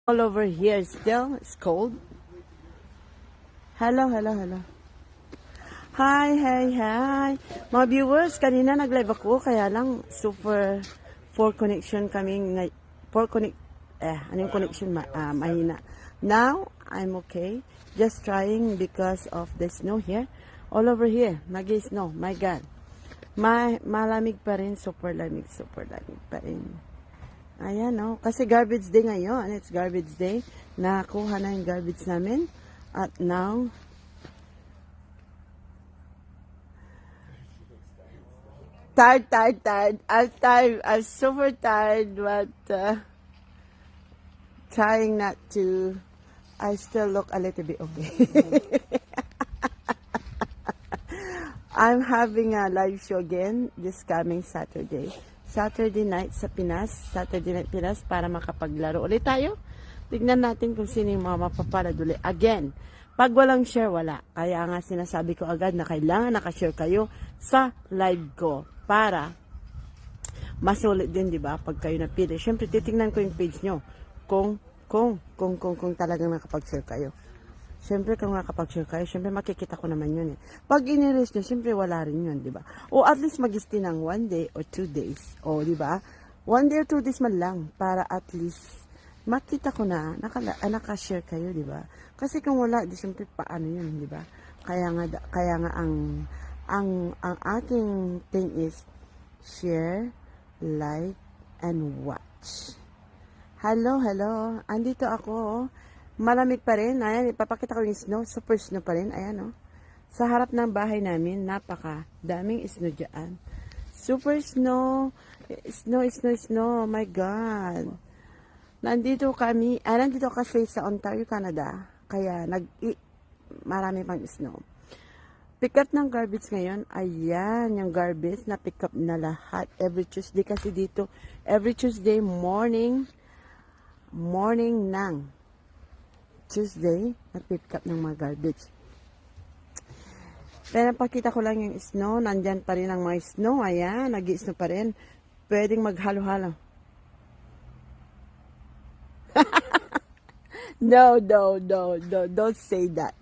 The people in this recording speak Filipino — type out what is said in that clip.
All over here still, it's cold. Hello. Hi. Mga viewers, kanina nag-live ako, kaya lang super poor connection kaming, ano yung connection, mahina. Now, I'm okay. Just trying because of the snow here. All over here, nag-snow, my God. Malamig pa rin, super lamig pa rin. Ayan, no? Kasi garbage day ngayon. It's garbage day. Nakuha na yung garbage namin. At now, tired. I'm super tired, but trying not to. I still look a little bit okay. I'm having a live show again this coming Saturday. Saturday night sa Pinas. Saturday night Pinas para makapaglaro ulit tayo. Tignan natin kung sino yung mga mapapalad ulit. Again, pag walang share, wala. Kaya nga sinasabi ko agad na kailangan nakashare kayo sa live ko para masulit din, di ba? Pag kayo napili. Siyempre, titingnan ko yung page nyo kung talagang nakapag-share kayo. Siyempre, kung nakapag-share kayo, siyempre makikita ko naman yun eh. Pag in-erase nyo, siyempre wala rin yun, di ba? O at least mag-stay ng 1 day or 2 days. O, di ba? 1 day or 2 days man lang para at least makita ko na nakashare kayo, di ba? Kasi kung wala, di siyempre paano yun, di ba? Kaya nga ang aking thing is share, like, and watch. Hello. Andito ako. Malamig pa rin. Ayan, ipapakita ko yung snow. Super snow pa rin. Ayan, oh. Sa harap ng bahay namin, daming snow dyan. Super snow. Snow. Oh my God. Nandito kasi sa Ontario, Canada. Kaya, marami pang snow. Pick up ng garbage ngayon. Ayan, yung garbage na pick up na lahat. Every Tuesday kasi dito. Every Tuesday morning ng Tuesday, nag-pick up ng mga garbage. Pero pakita ko lang yung snow. Nandyan pa rin ang mga snow. Ayan, nag-i-snow pa rin. Pwedeng maghalo-halo. No. Don't say that.